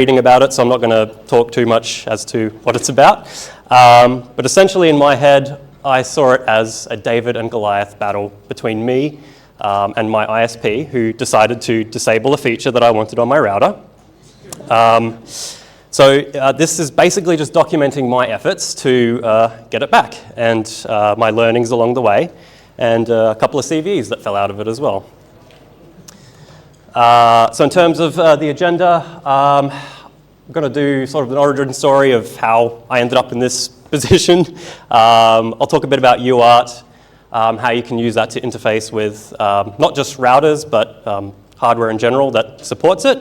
reading about it, so I'm not going to talk too much as to what it's about. But essentially in my head, I saw it as a David and Goliath battle between me and my ISP, who decided to disable a feature that I wanted on my router. So this is basically just documenting my efforts to get it back and my learnings along the way, and a couple of CVs that fell out of it as well. So in terms of the agenda, I'm going to do sort of an origin story of how I ended up in this position. I'll talk a bit about UART, how you can use that to interface with not just routers, but hardware in general that supports it.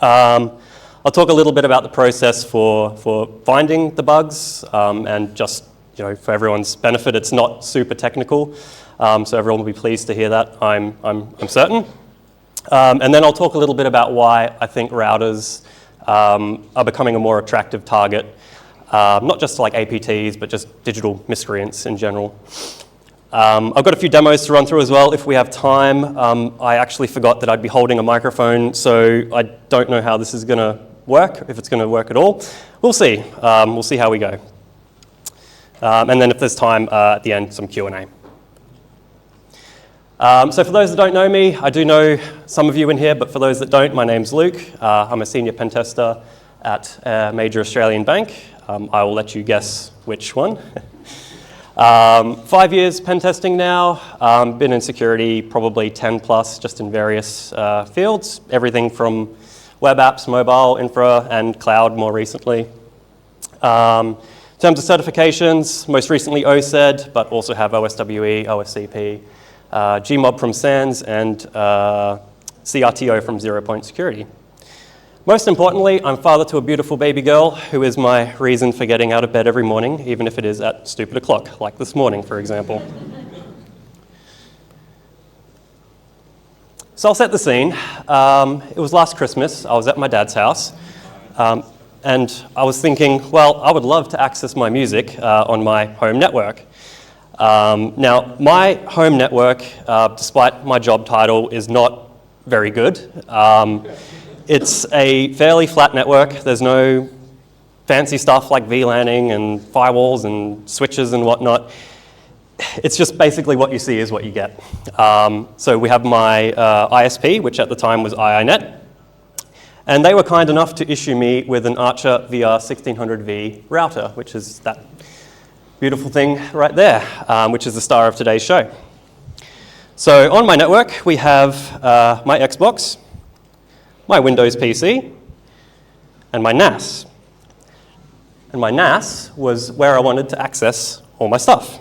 I'll talk a little bit about the process for finding the bugs, and just, you know, for everyone's benefit, it's not super technical, so everyone will be pleased to hear that, I'm certain. And then I'll talk a little bit about why I think routers are becoming a more attractive target, not just like APTs, but just digital miscreants in general. I've got a few demos to run through as well if we have time. I actually forgot that I'd be holding a microphone, so I don't know how this is going to work, if it's going to work at all. We'll see. We'll see how we go. And then if there's time at the end, some Q&A. So for those that don't know me, I do know some of you in here, but for those that don't, my name's Luke. I'm a senior pen tester at a major Australian bank. I will let you guess which one. 5 years pen testing now. Been in security probably 10 plus, just in various fields. Everything from web apps, mobile, infra, and cloud more recently. In terms of certifications, most recently OSED, but also have OSWE, OSCP, Gmob from SANS, and CRTO from Zero Point Security. Most importantly, I'm father to a beautiful baby girl who is my reason for getting out of bed every morning, even if it is at stupid o'clock, like this morning, for example. So I'll set the scene. It was last Christmas. I was at my dad's house, and I was thinking, well, I would love to access my music on my home network. Now, my home network, despite my job title, is not very good. It's a fairly flat network. There's no fancy stuff like VLANing and firewalls and switches and whatnot. It's just basically what you see is what you get. So we have my ISP, which at the time was IINet, and they were kind enough to issue me with an Archer VR1600V router, which is that beautiful thing right there, which is the star of today's show. So on my network, we have my Xbox, my Windows PC, and my NAS. And my NAS was where I wanted to access all my stuff.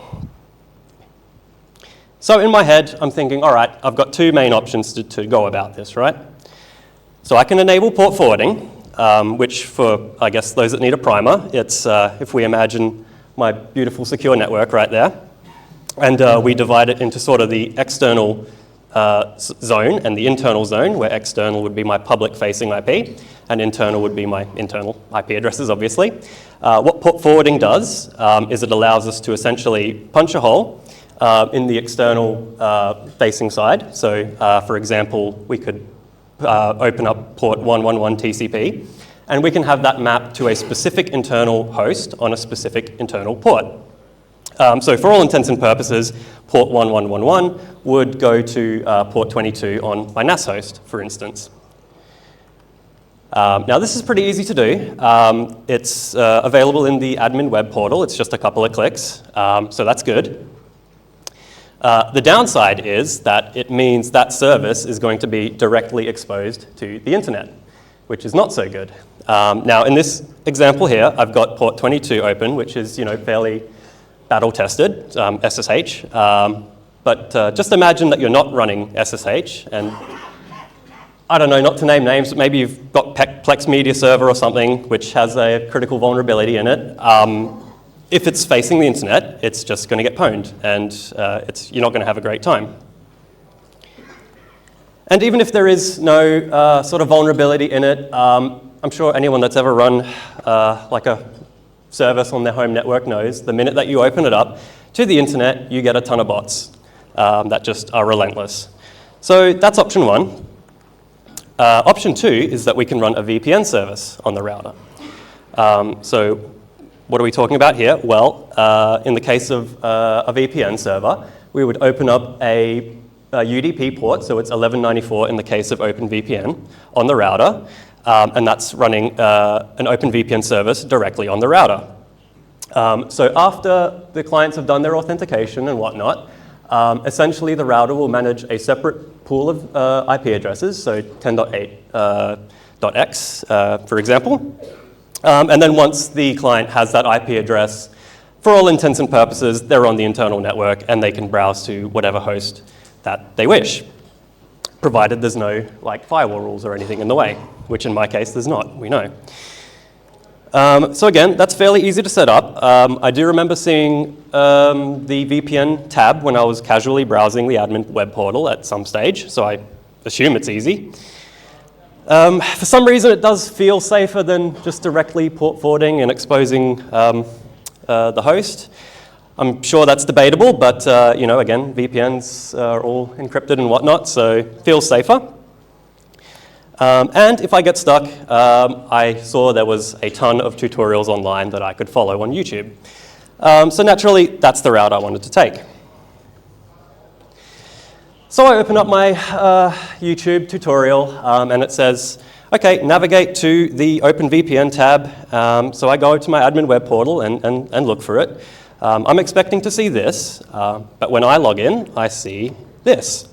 So in my head, I'm thinking, all right, I've got two main options to go about this, right? So I can enable port forwarding, which for, I guess, those that need a primer, it's, if we imagine my beautiful secure network right there, and we divide it into sort of the external zone and the internal zone, where external would be my public-facing IP, and internal would be my internal IP addresses, obviously. What port forwarding does is it allows us to essentially punch a hole in the external facing side. So, for example, we could open up port 111 TCP, and we can have that mapped to a specific internal host on a specific internal port. So for all intents and purposes, port 1111 would go to port 22 on my NAS host, for instance. Now this is pretty easy to do. It's available in the admin web portal. It's just a couple of clicks, so that's good. The downside is that it means that service is going to be directly exposed to the internet, which is not so good. Now in this example here, I've got port 22 open, which is, you know, fairly battle-tested, SSH, but just imagine that you're not running SSH, and I don't know, not to name names, but maybe you've got Plex Media Server or something which has a critical vulnerability in it. If it's facing the internet, it's just going to get pwned, and you're not going to have a great time. And even if there is no sort of vulnerability in it, I'm sure anyone that's ever run like a service on their home network knows the minute that you open it up to the internet, you get a ton of bots that just are relentless. So that's option one. Option 2 is that we can run a VPN service on the router. So what are we talking about here? Well, in the case of a VPN server, we would open up a UDP port, so it's 1194 in the case of OpenVPN, on the router, and that's running an OpenVPN service directly on the router. So after the clients have done their authentication and whatnot, essentially the router will manage a separate pool of IP addresses, so 10.8.x, for example. And then once the client has that IP address, for all intents and purposes, they're on the internal network and they can browse to whatever host that they wish, provided there's no firewall rules or anything in the way, which in my case there's not, we know. So again, that's fairly easy to set up. I do remember seeing the VPN tab when I was casually browsing the admin web portal at some stage, so I assume it's easy. For some reason, it does feel safer than just directly port forwarding and exposing the host. I'm sure that's debatable, but again, VPNs are all encrypted and whatnot, so it feels safer. And if I get stuck, I saw there was a ton of tutorials online that I could follow on YouTube. So naturally, that's the route I wanted to take. So I open up my YouTube tutorial, and it says, okay, navigate to the OpenVPN tab. So I go to my admin web portal and look for it. I'm expecting to see this, but when I log in, I see this.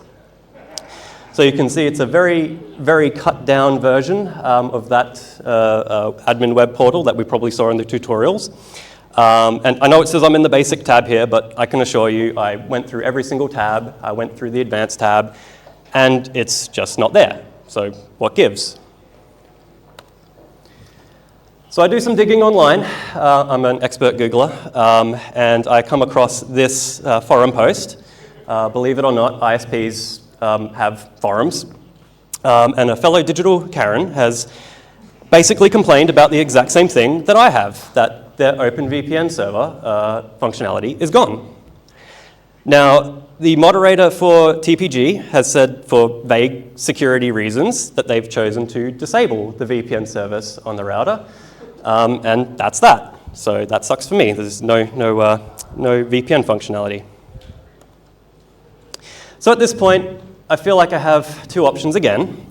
So you can see it's a very, very cut down version of that admin web portal that we probably saw in the tutorials. And I know it says I'm in the basic tab here, but I can assure you I went through every single tab, I went through the advanced tab, and it's just not there. So what gives? So I do some digging online. I'm an expert Googler, and I come across this forum post. Believe it or not, ISPs have forums. And a fellow digital Karen has basically complained about the exact same thing that I have, that their OpenVPN server functionality is gone. Now, the moderator for TPG has said for vague security reasons that they've chosen to disable the VPN service on the router. And that's that. So that sucks for me. There's no VPN functionality. So at this point, I feel like I have two options again.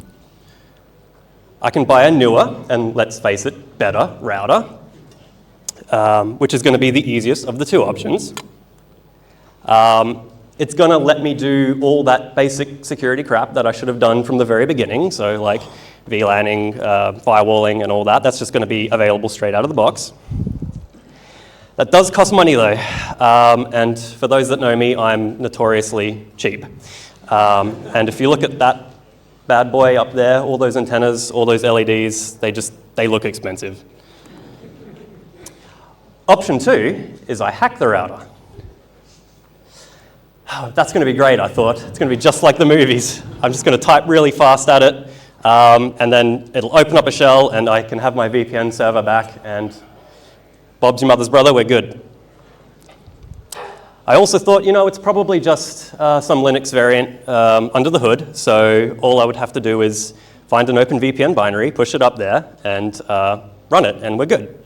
I can buy a newer, and let's face it, better router, which is going to be the easiest of the two options. It's going to let me do all that basic security crap that I should have done from the very beginning, so like VLANing, firewalling, and all that. That's just going to be available straight out of the box. That does cost money, though, and for those that know me, I'm notoriously cheap. And if you look at that bad boy up there, all those antennas, all those LEDs, they look expensive. Option 2 is I hack the router. Oh, that's going to be great, I thought. It's going to be just like the movies. I'm just going to type really fast at it, and then it'll open up a shell, and I can have my VPN server back, and Bob's your mother's brother, we're good. I also thought, it's probably just some Linux variant under the hood, so all I would have to do is find an OpenVPN binary, push it up there, and run it, and we're good.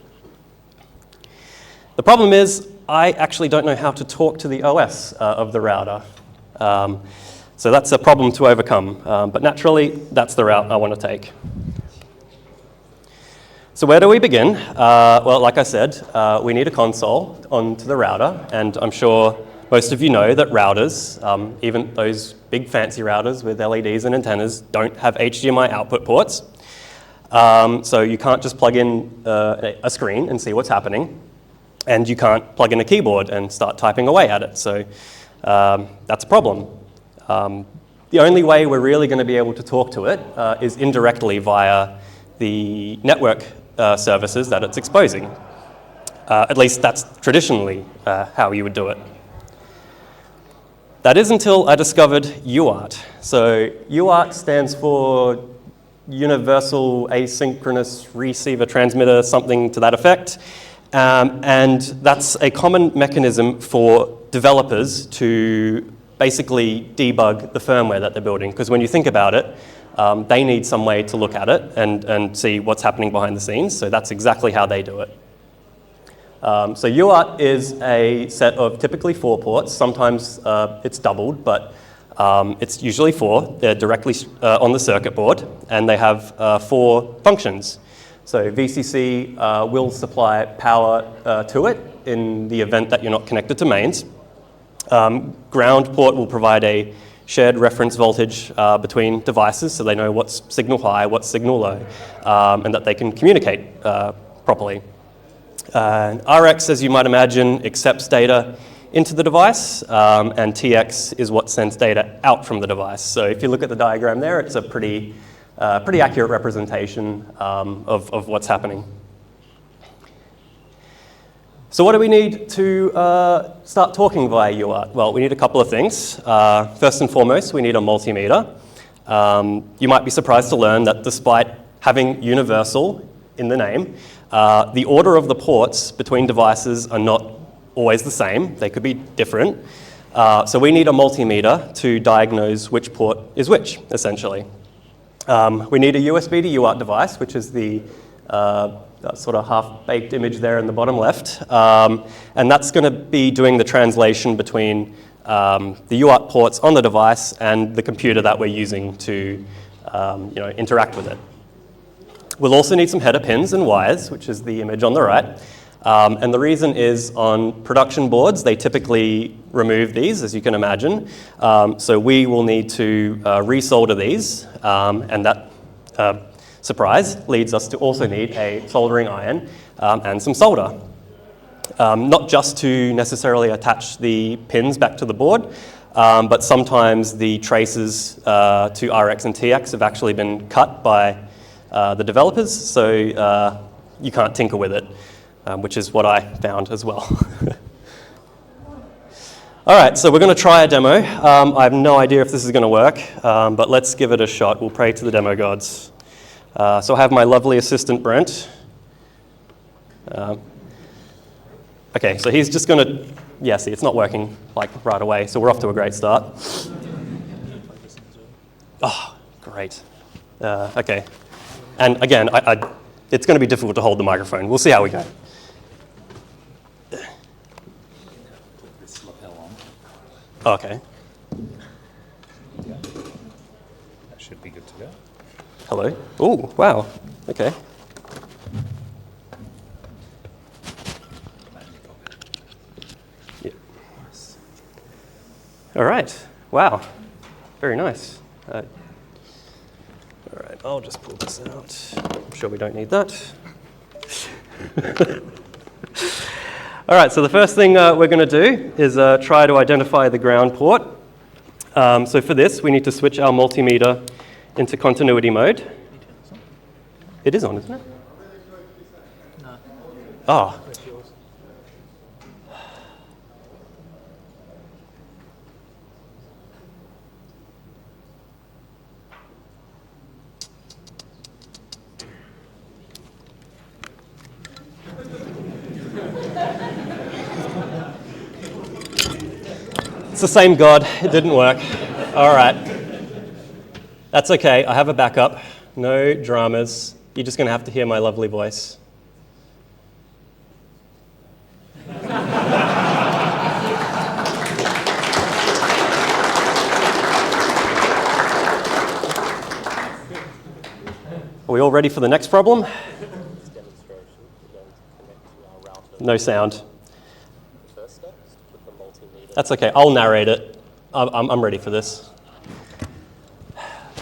The problem is, I actually don't know how to talk to the OS of the router. So that's a problem to overcome, but naturally, that's the route I want to take. So where do we begin? Well, like I said, we need a console onto the router, and I'm sure most of you know that routers, even those big fancy routers with LEDs and antennas, don't have HDMI output ports. So you can't just plug in a screen and see what's happening, and you can't plug in a keyboard and start typing away at it. So that's a problem. The only way we're really going to be able to talk to it is indirectly via the network services that it's exposing. At least that's traditionally how you would do it. That is until I discovered UART. So UART stands for Universal Asynchronous Receiver Transmitter, something to that effect. And that's a common mechanism for developers to basically debug the firmware that they're building. Because when you think about it, they need some way to look at it and see what's happening behind the scenes. So that's exactly how they do it. So UART is a set of typically 4 ports. Sometimes it's doubled, but it's usually 4. They're directly on the circuit board, and they have 4 functions. So VCC will supply power to it in the event that you're not connected to mains. Ground port will provide a shared reference voltage between devices, so they know what's signal high, what's signal low, and that they can communicate properly. RX, as you might imagine, accepts data into the device, and TX is what sends data out from the device. So if you look at the diagram there, it's a pretty accurate representation of what's happening. So what do we need to start talking via UART? Well, we need a couple of things. First and foremost, we need a multimeter. You might be surprised to learn that despite having universal in the name, the order of the ports between devices are not always the same. They could be different. So we need a multimeter to diagnose which port is which, essentially. We need a USB to UART device, which is the that sort of half-baked image there in the bottom left. And that's going to be doing the translation between the UART ports on the device and the computer that we're using to interact with it. We'll also need some header pins and wires, which is the image on the right. And the reason is on production boards, they typically remove these, as you can imagine. So we will need to resolder these, and that surprise leads us to also need a soldering iron and some solder. Not just to necessarily attach the pins back to the board, but sometimes the traces to RX and TX have actually been cut by the developers, so you can't tinker with it, which is what I found as well. All right, so we're going to try a demo. I have no idea if this is going to work, but let's give it a shot. We'll pray to the demo gods. So I have my lovely assistant, Brent. Okay, so he's just going to, yeah, see, it's not working like right away, so we're off to a great start. Oh, great. Okay, and again, it's going to be difficult to hold the microphone. We'll see how we go. Okay. That should be good to go. Hello. Oh, wow. Okay. Yeah. All right. Wow. Very nice. All right. I'll just pull this out. I'm sure we don't need that. All right. So the first thing we're going to do is try to identify the ground port. So for this, we need to switch our multimeter into continuity mode. It is on, isn't it? No. Oh. It's the same God. It didn't work. All right. That's okay. I have a backup. No dramas. You're just going to have to hear my lovely voice. Are we all ready for the next problem? No sound. That's okay. I'll narrate it. I'm ready for this.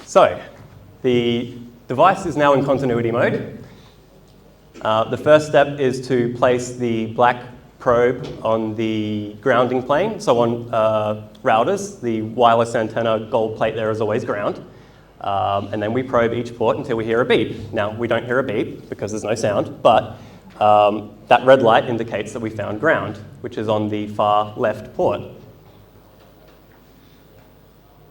So, the device is now in continuity mode. The first step is to place the black probe on the grounding plane. So on routers, the wireless antenna gold plate there is always ground. And then we probe each port until we hear a beep. Now, we don't hear a beep because there's no sound, but that red light indicates that we found ground, which is on the far left port.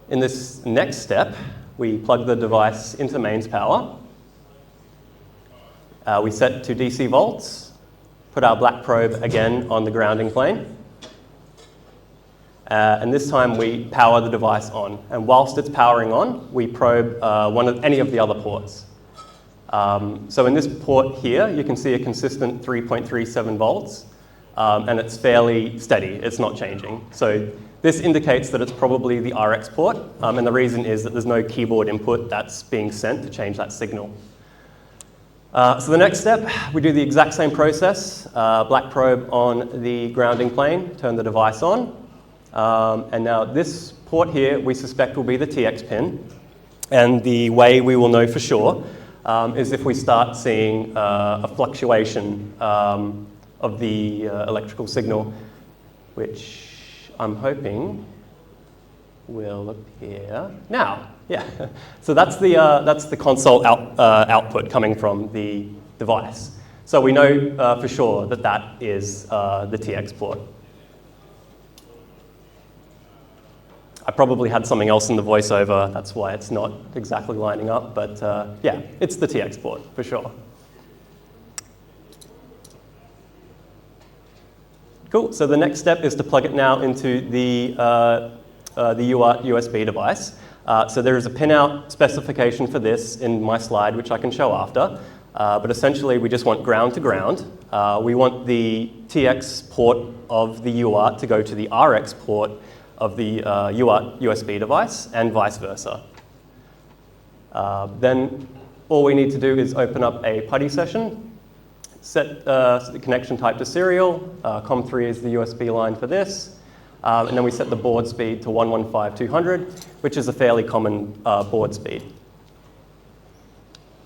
In this next step, we plug the device into mains power. We set to DC volts, put our black probe again on the grounding plane. And this time we power the device on. And whilst it's powering on, we probe any of the other ports. So in this port here, you can see a consistent 3.37 volts, and it's fairly steady. It's not changing. So this indicates that it's probably the RX port, and the reason is that there's no keyboard input that's being sent to change that signal. So the next step, we do the exact same process, black probe on the grounding plane, turn the device on, and now this port here we suspect will be the TX pin, and the way we will know for sure is if we start seeing a fluctuation of the electrical signal, which I'm hoping will appear now. Yeah, so that's the console output coming from the device. So we know for sure that that is the TX port. I probably had something else in the voiceover, that's why it's not exactly lining up, but yeah, it's the TX port for sure. Cool, so the next step is to plug it now into the UART USB device. So there is a pinout specification for this in my slide, which I can show after. But essentially, we just want ground to ground. We want the TX port of the UART to go to the RX port of the UART USB device, and vice versa. Then all we need to do is open up a PuTTY session, set the connection type to serial, COM3 is the USB line for this, and then we set the board speed to 115/200, which is a fairly common board speed.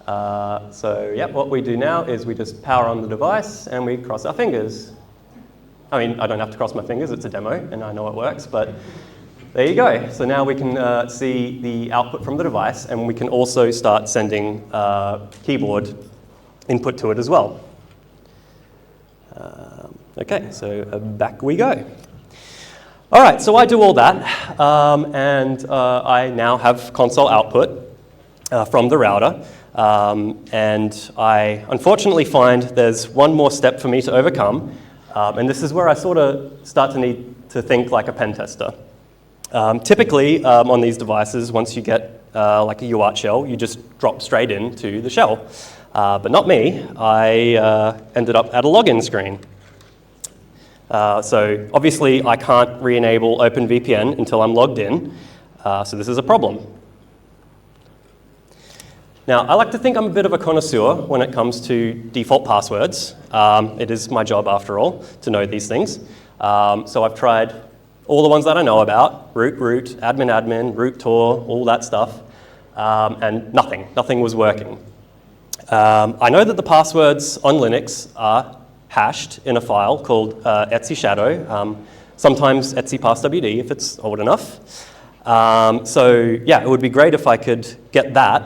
So yeah, what we do now is we just power on the device and we cross our fingers. I mean, I don't have to cross my fingers, it's a demo and I know it works, but there you go. So now we can see the output from the device, and we can also start sending keyboard input to it as well. Okay, so back we go. All right, so I do all that, and I now have console output from the router, and I unfortunately find there's one more step for me to overcome, and this is where I sort of start to need to think like a pen tester. Typically, on these devices, once you get like a UART shell, you just drop straight into the shell. But not me. I ended up at a login screen. So obviously, I can't re-enable OpenVPN until I'm logged in, so this is a problem. Now, I like to think I'm a bit of a connoisseur when it comes to default passwords. It is my job, after all, to know these things. So I've tried all the ones that I know about, root, admin, root, tor, all that stuff, and nothing was working. I know that the passwords on Linux are hashed in a file called etc shadow, sometimes etc passwd if it's old enough. So yeah, it would be great if I could get that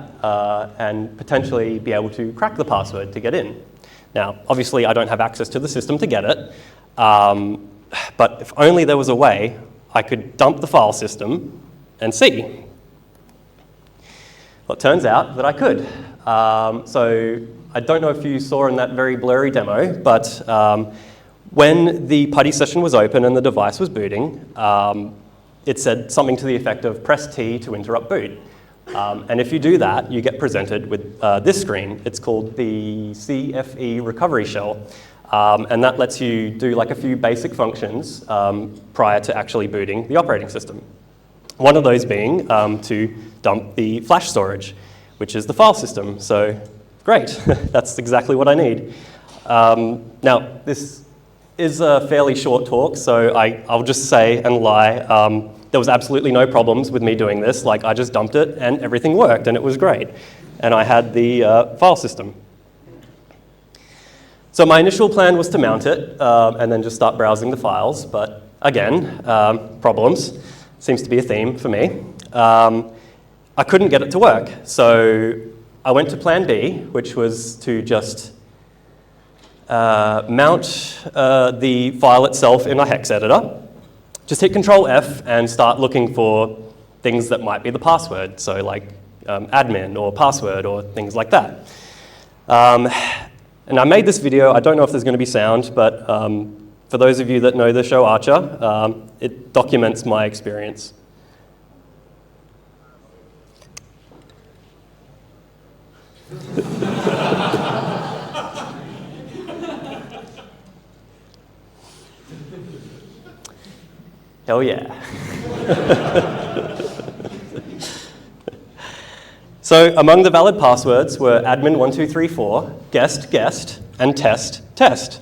and potentially be able to crack the password to get in. Now, obviously I don't have access to the system to get it, but if only there was a way I could dump the file system and see. Well, it turns out that I could. So I don't know if you saw in that very blurry demo, but when the PuTTY session was open and the device was booting, it said something to the effect of press T to interrupt boot. And if you do that, you get presented with this screen. It's called the CFE recovery shell. And that lets you do like a few basic functions prior to actually booting the operating system. One of those being to dump the flash storage, which is the file system. So great, that's exactly what I need. Now, this is a fairly short talk, so I'll just say and lie. There was absolutely no problems with me doing this. Like, I just dumped it and everything worked and it was great. And I had the file system. So my initial plan was to mount it and then just start browsing the files. But again, problems. Seems to be a theme for me. I couldn't get it to work. So I went to plan B, which was to just mount the file itself in a hex editor. Just hit Control F and start looking for things that might be the password. So like admin or password or things like that. And I made this video. I don't know if there's going to be sound, but For those of you that know the show Archer, it documents my experience. Hell yeah. So among the valid passwords were admin1234, guest, guest, and test, test.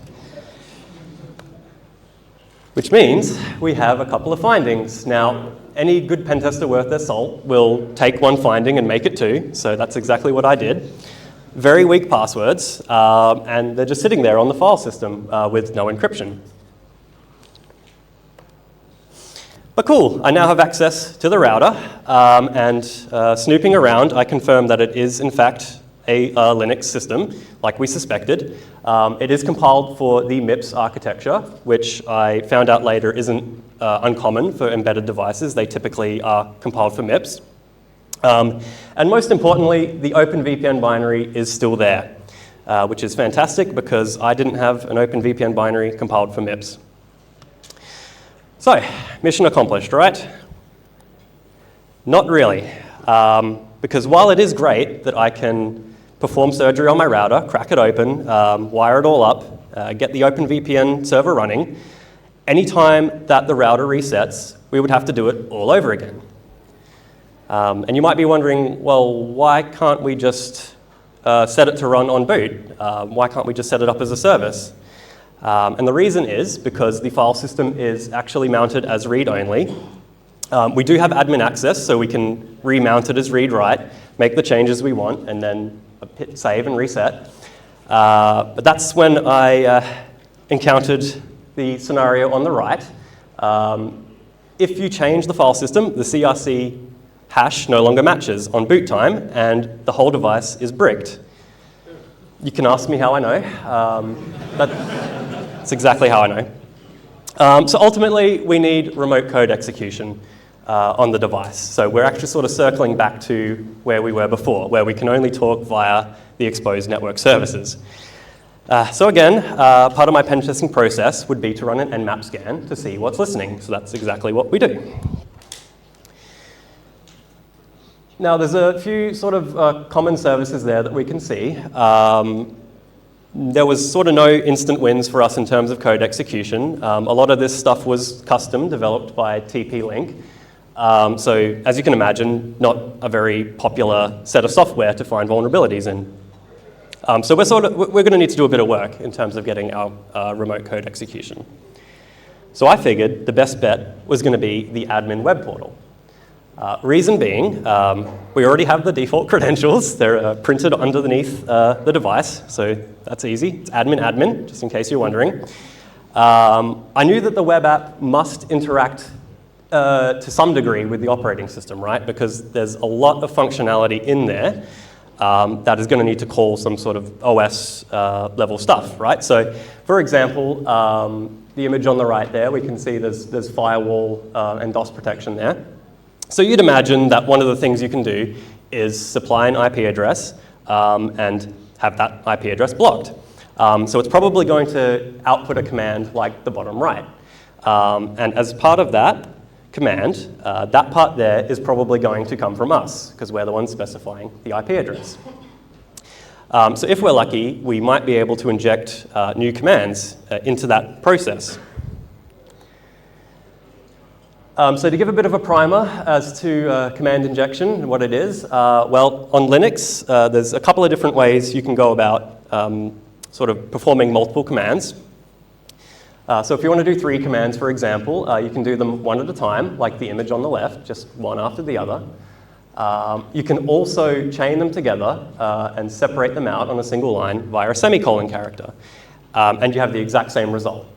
Which means we have a couple of findings. Now, any good pen tester worth their salt will take one finding and make it two, so that's exactly what I did. Very weak passwords, and they're just sitting there on the file system with no encryption. But cool, I now have access to the router, and snooping around, I confirmed that it is in fact a Linux system, like we suspected. It is compiled for the MIPS architecture, which I found out later isn't uncommon for embedded devices. They typically are compiled for MIPS. And most importantly, the OpenVPN binary is still there, which is fantastic because I didn't have an OpenVPN binary compiled for MIPS. So, mission accomplished, right? Not really, because while it is great that I can perform surgery on my router, crack it open, wire it all up, get the OpenVPN server running, anytime that the router resets, we would have to do it all over again. And you might be wondering, well, why can't we just set it to run on boot? Why can't we just set it up as a service? And the reason is because the file system is actually mounted as read-only. We do have admin access, so we can remount it as read-write, make the changes we want, and then hit save and reset. But that's when I encountered the scenario on the right. If you change the file system, the CRC hash no longer matches on boot time, and the whole device is bricked. You can ask me how I know. That's exactly how I know. So ultimately, we need remote code execution on the device. So we're actually sort of circling back to where we were before, where we can only talk via the exposed network services. So again, part of my pen testing process would be to run an Nmap scan to see what's listening. So that's exactly what we do. Now, there's a few sort of common services there that we can see. There was sort of no instant wins for us in terms of code execution. A lot of this stuff was custom, developed by TP-Link. So, as you can imagine, not a very popular set of software to find vulnerabilities in. So we're going to need to do a bit of work in terms of getting our remote code execution. So I figured the best bet was going to be the admin web portal. Reason being, we already have the default credentials. They're printed underneath the device, so that's easy. It's admin, just in case you're wondering. I knew that the web app must interact to some degree with the operating system, right? Because there's a lot of functionality in there that is going to need to call some sort of OS level stuff, right? So, for example, the image on the right there, we can see there's firewall and DOS protection there. So you'd imagine that one of the things you can do is supply an IP address and have that IP address blocked. So it's probably going to output a command like the bottom right. And as part of that command, that part there is probably going to come from us because we're the ones specifying the IP address. So if we're lucky, we might be able to inject new commands into that process. So to give a bit of a primer as to command injection and what it is, well, on Linux, there's a couple of different ways you can go about sort of performing multiple commands. So if you want to do 3 commands, for example, you can do them one at a time, like the image on the left, just one after the other. You can also chain them together and separate them out on a single line via a semicolon character, and you have the exact same result.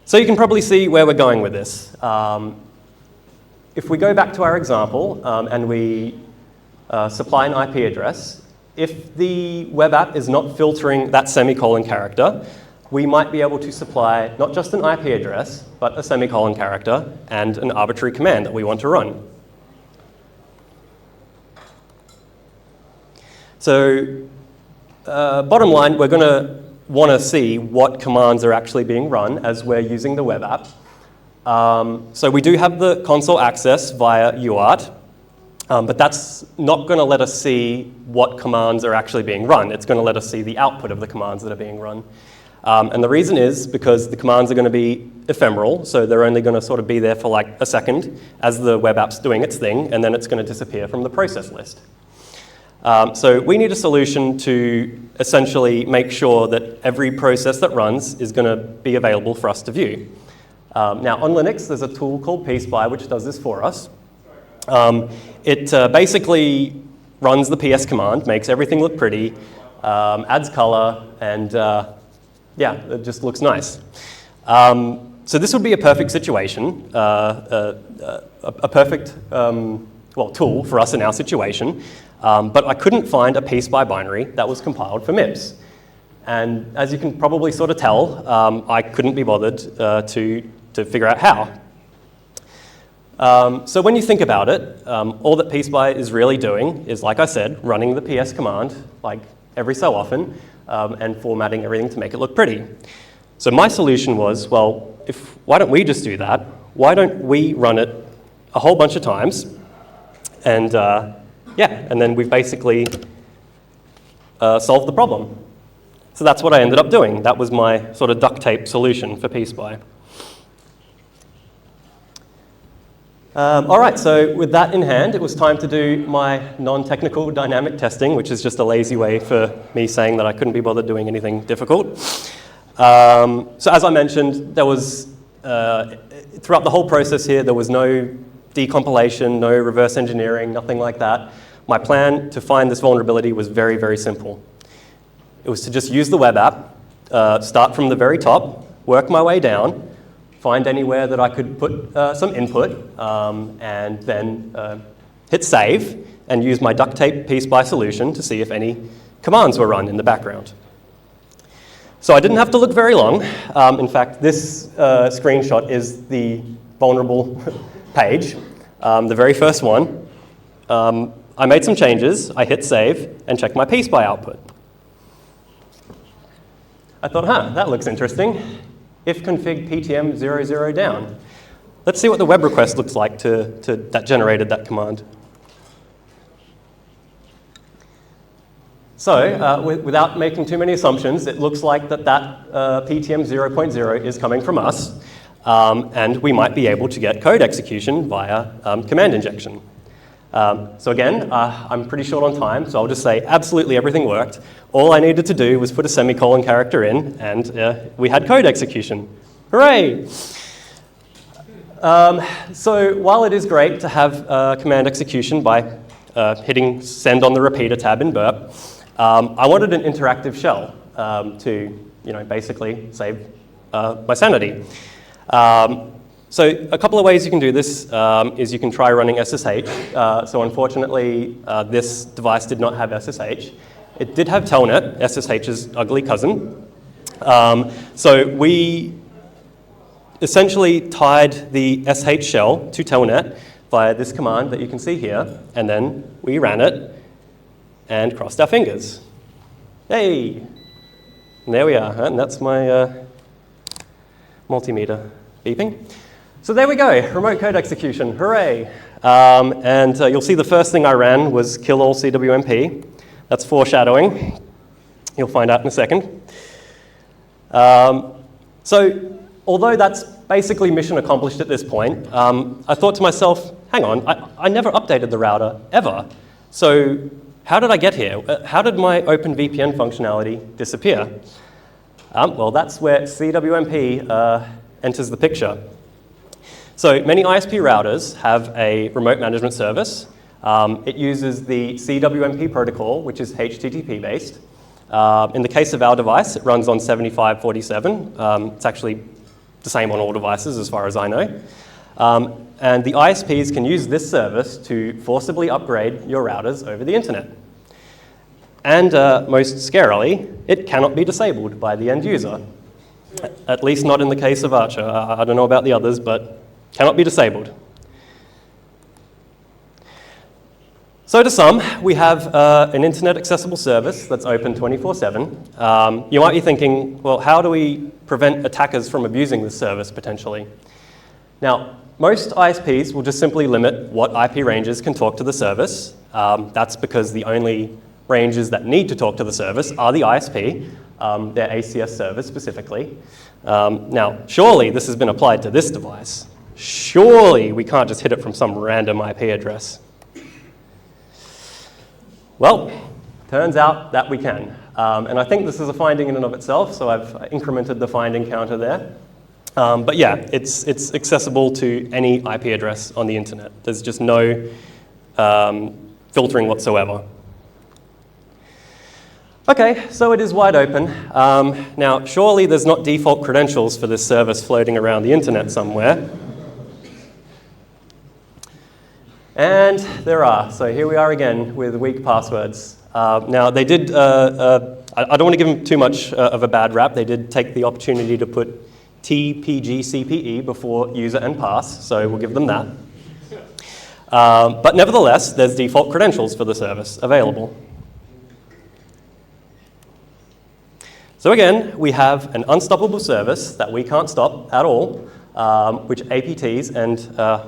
So you can probably see where we're going with this. If we go back to our example and we supply an IP address, if the web app is not filtering that semicolon character, we might be able to supply not just an IP address, but a semicolon character and an arbitrary command that we want to run. So bottom line, we're going to want to see what commands are actually being run as we're using the web app. So we do have the console access via UART, but that's not going to let us see what commands are actually being run. It's going to let us see the output of the commands that are being run. And the reason is because the commands are going to be ephemeral, so they're only going to sort of be there for like a second as the web app's doing its thing, and then it's going to disappear from the process list. So we need a solution to essentially make sure that every process that runs is going to be available for us to view. Now on Linux, there's a tool called pspy which does this for us. It basically runs the ps command, makes everything look pretty, adds color, and yeah, it just looks nice. So this would be a perfect situation, a perfect tool for us in our situation, but I couldn't find a pspy binary that was compiled for MIPS. And as you can probably sort of tell, I couldn't be bothered to figure out how. So when you think about it, all that pspy is really doing is, like I said, running the ps command like every so often and formatting everything to make it look pretty. So my solution was, well, why don't we just do that? Why don't we run it a whole bunch of times? And and then we've basically solved the problem. So that's what I ended up doing. That was my sort of duct tape solution for pspy. All right, so with that in hand, it was time to do my non-technical dynamic testing, which is just a lazy way for me saying that I couldn't be bothered doing anything difficult. So as I mentioned, there was, throughout the whole process here, there was no decompilation, no reverse engineering, nothing like that. My plan to find this vulnerability was very, very simple. It was to just use the web app, start from the very top, work my way down, find anywhere that I could put some input, and then hit save, and use my duct tape pspy solution to see if any commands were run in the background. So I didn't have to look very long. In fact, this screenshot is the vulnerable page, the very first one. I made some changes, I hit save, and checked my pspy output. I thought, that looks interesting. If config ptm 00 down. Let's see what the web request looks like that generated that command. So without making too many assumptions, it looks like that ptm 0.0 is coming from us, and we might be able to get code execution via command injection. So again, I'm pretty short on time, so I'll just say absolutely everything worked. All I needed to do was put a semicolon character in, and we had code execution. Hooray! So while it is great to have command execution by hitting send on the repeater tab in burp, I wanted an interactive shell to basically save my sanity. So a couple of ways you can do this is you can try running SSH. So unfortunately, this device did not have SSH. It did have Telnet, SSH's ugly cousin. So we essentially tied the SH shell to Telnet via this command that you can see here, and then we ran it and crossed our fingers. Hey! And there we are, and that's my multimeter beeping. So there we go, remote code execution, hooray. And you'll see the first thing I ran was kill all CWMP. That's foreshadowing. You'll find out in a second. So although that's basically mission accomplished at this point, I thought to myself, hang on, I never updated the router, ever. So how did I get here? How did my OpenVPN functionality disappear? Well, that's where CWMP enters the picture. So many ISP routers have a remote management service. It uses the CWMP protocol, which is HTTP based. In the case of our device, it runs on 7547. It's actually the same on all devices as far as I know. And the ISPs can use this service to forcibly upgrade your routers over the internet. And most scarily, it cannot be disabled by the end user. At least not in the case of Archer. I don't know about the others, but cannot be disabled. So to sum, we have an internet accessible service that's open 24/7. You might be thinking, well, how do we prevent attackers from abusing this service potentially? Now, most ISPs will just simply limit what IP ranges can talk to the service. That's because the only ranges that need to talk to the service are the ISP, their ACS service specifically. Now, surely this has been applied to this device. Surely we can't just hit it from some random IP address. Well, turns out that we can. And I think this is a finding in and of itself, so I've incremented the finding counter there. But yeah, it's accessible to any IP address on the internet. There's just no filtering whatsoever. Okay, so it is wide open. Now, surely there's not default credentials for this service floating around the internet somewhere. And there are. So here we are again with weak passwords. Now, they did, I don't want to give them too much of a bad rap. They did take the opportunity to put TPGCPE before user and pass, so we'll give them that. But nevertheless, there's default credentials for the service available. So again, we have an unstoppable service that we can't stop at all, which APTs and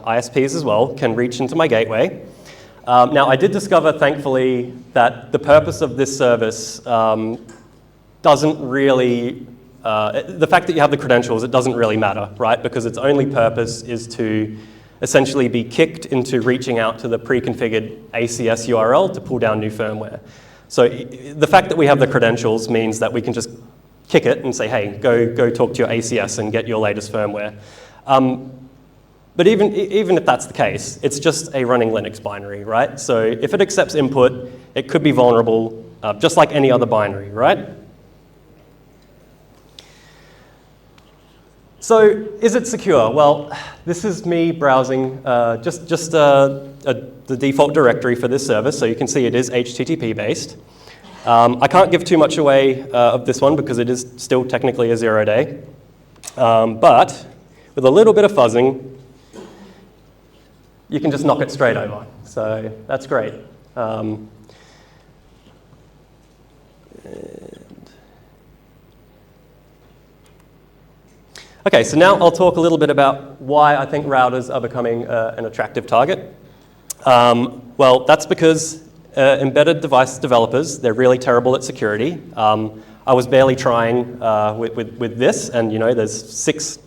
ISPs as well can reach into my gateway. Now, I did discover, thankfully, that the purpose of this service doesn't really, the fact that you have the credentials, it doesn't really matter, right? Because its only purpose is to essentially be kicked into reaching out to the pre-configured ACS URL to pull down new firmware. So the fact that we have the credentials means that we can just kick it and say, hey, go talk to your ACS and get your latest firmware. But even if that's the case, it's just a running Linux binary, right? So if it accepts input, it could be vulnerable, just like any other binary, right? So is it secure? Well, this is me browsing just the default directory for this service, so you can see it is HTTP based. I can't give too much away of this one because it is still technically a 0-day. But with a little bit of fuzzing, you can just knock it straight over. So that's great. Okay, so now I'll talk a little bit about why I think routers are becoming an attractive target. Well, that's because embedded device developers, they're really terrible at security. I was barely trying with this, and there's 6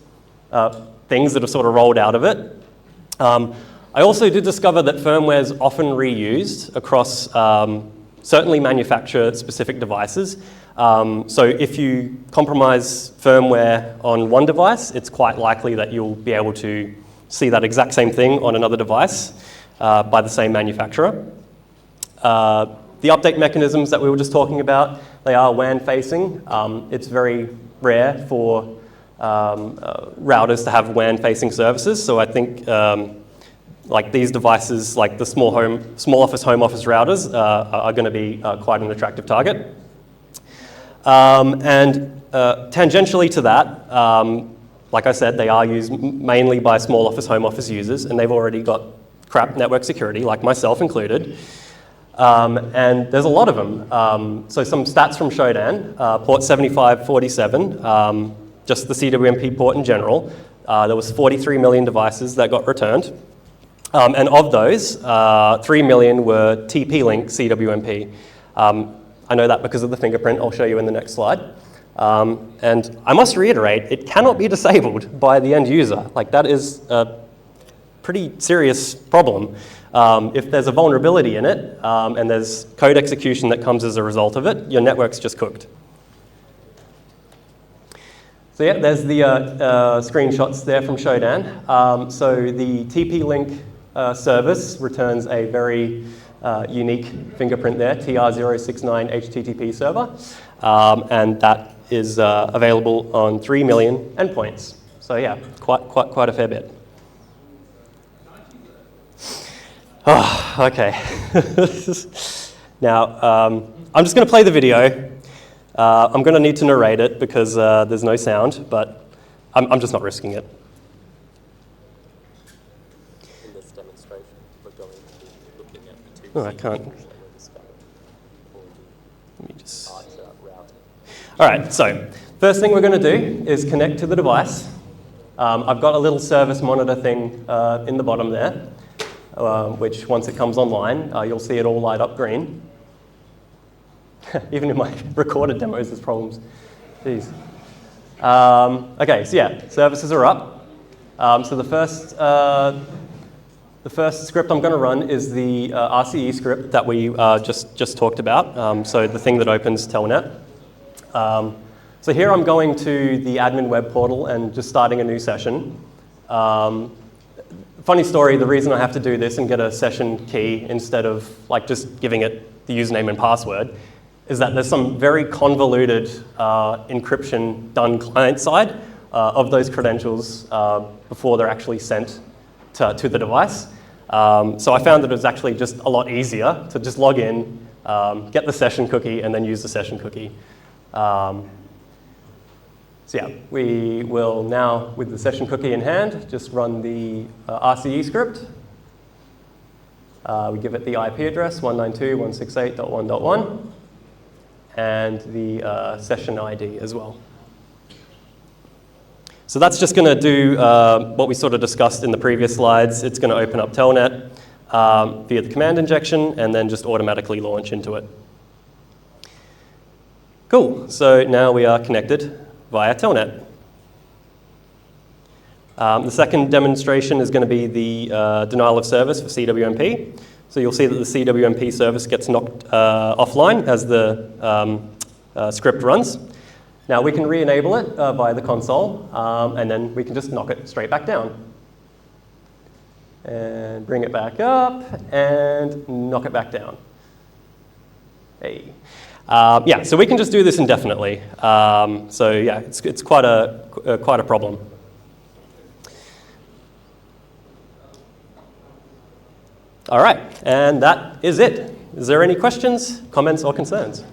things that have sort of rolled out of it. I also did discover that firmware is often reused across certainly manufacturer-specific devices. So if you compromise firmware on one device, it's quite likely that you'll be able to see that exact same thing on another device by the same manufacturer. The update mechanisms that we were just talking about, they are WAN-facing. It's very rare for routers to have WAN-facing services, so I think like these devices, like the small office, home office routers are going to be quite an attractive target. And tangentially to that, like I said, they are used mainly by small office, home office users, and they've already got crap network security, like myself included. And there's a lot of them. So some stats from Shodan, port 7547, just the CWMP port in general, there was 43 million devices that got returned. And of those, 3 million were TP-Link CWMP. I know that because of the fingerprint. I'll show you in the next slide. And I must reiterate, it cannot be disabled by the end user. Like, that is a pretty serious problem. If there's a vulnerability in it, and there's code execution that comes as a result of it, your network's just cooked. So yeah, there's the screenshots there from Shodan. So the TP-Link service returns a very unique fingerprint there, TR069 HTTP server, and that is available on 3 million endpoints. So yeah, quite a fair bit. Oh, okay. Now, I'm just going to play the video. I'm going to need to narrate it because there's no sound, but I'm just not risking it. In this demonstration, we're going to be looking at the 2 Oh, I can't. Let me just. All right, so first thing we're going to do is connect to the device. I've got a little service monitor thing in the bottom there, which once it comes online, you'll see it all light up green. Even in my recorded demos, there's problems. Jeez. Okay, so yeah, services are up. So the first script I'm going to run is the RCE script that we just talked about. So the thing that opens Telnet. So here I'm going to the admin web portal and just starting a new session. Funny story, the reason I have to do this and get a session key instead of like just giving it the username and password is that there's some very convoluted encryption done client side of those credentials before they're actually sent to the device. So I found that it was actually just a lot easier to just log in, get the session cookie, and then use the session cookie. So yeah, we will now, with the session cookie in hand, just run the RCE script. We give it the IP address, 192.168.1.1, and the session ID as well. So that's just going to do what we sort of discussed in the previous slides. It's going to open up Telnet via the command injection and then just automatically launch into it. Cool, so now we are connected via Telnet. The second demonstration is going to be the denial of service for CWMP. So you'll see that the CWMP service gets knocked offline as the script runs. Now we can re-enable it via the console, and then we can just knock it straight back down. And bring it back up, and knock it back down. Hey. Yeah, so we can just do this indefinitely. So yeah, it's quite a problem. All right, and that is it. Is there any questions, comments, or concerns?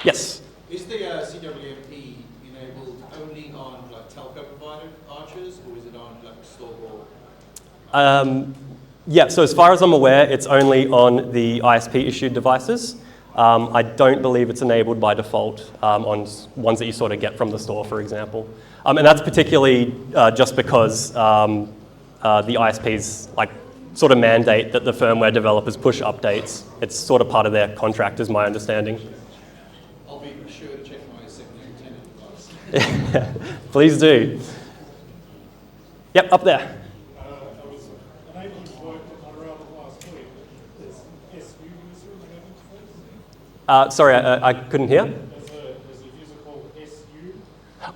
Yes. Is the CWMP enabled only on like telco provided arches, or is it on like store board? Yeah, so as far as I'm aware, it's only on the ISP issued devices. I don't believe it's enabled by default on ones that you sort of get from the store, for example. And that's particularly just because the ISPs like sort of mandate that the firmware developers push updates. It's sort of part of their contract, is my understanding. I'll be sure to check my secondary tenant device. Please do. Yep, up there. I was unable to work on my router last week. Is SU user enabled to Sorry, I couldn't hear. There's a user called SU.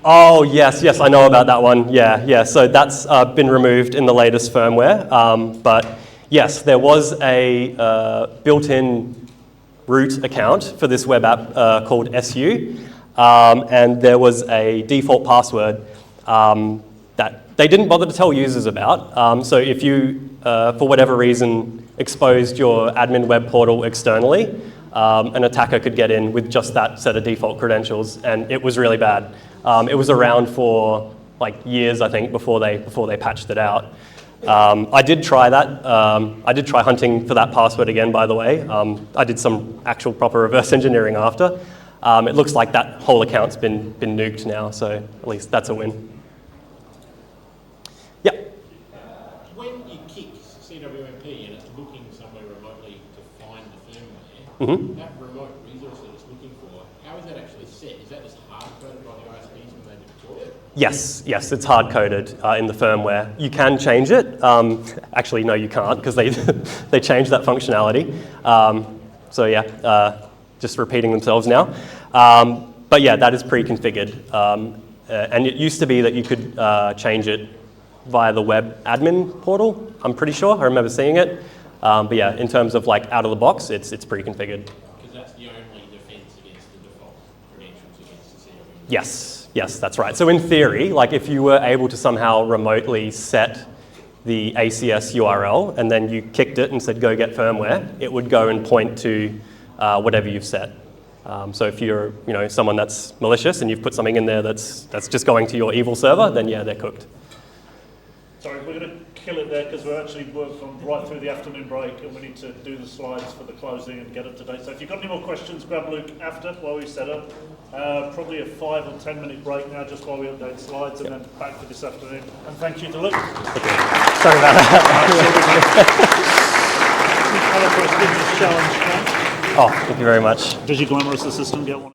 Oh, yes, I know about that one. Yeah. So that's been removed in the latest firmware. But yes, there was a built-in root account for this web app called SU. And there was a default password that they didn't bother to tell users about. So if you, for whatever reason, exposed your admin web portal externally, an attacker could get in with just that set of default credentials, and it was really bad. It was around for like years, I think, before they patched it out. I did try that. I did try hunting for that password again, by the way. I did some actual proper reverse engineering after. It looks like that whole account's been nuked now, so at least that's a win. Yeah. When you kick CWMP and it's looking somewhere remotely to find the firmware, that remote resource that it's looking for, how is that actually set? Is that just hard-coded by the ISPs when they deploy it? Yes, it's hard-coded in the firmware. You can change it. Actually, no, you can't, because they changed that functionality. So yeah, just repeating themselves now. But yeah, that is pre-configured. And it used to be that you could change it via the web admin portal, I'm pretty sure. I remember seeing it. But yeah, in terms of like out of the box, it's pre-configured. Because that's the only defense against the default credentials against the CWMP. Yes, that's right. So in theory, like if you were able to somehow remotely set the ACS URL and then you kicked it and said, go get firmware, it would go and point to whatever you've set. So if you're someone that's malicious and you've put something in there that's just going to your evil server, then yeah, they're cooked. Sorry, we're going to kill it there because we're actually worked on right through the afternoon break and we need to do the slides for the closing and get it today. So if you've got any more questions, grab Luke after while we set up. Probably a 5 or 10 minute break now just while we update slides and then back for this afternoon. And thank you to Luke. Okay. Sorry about that. Hello, Chris, give us a challenge. Oh, thank you very much. Does your glamorous assistant get one?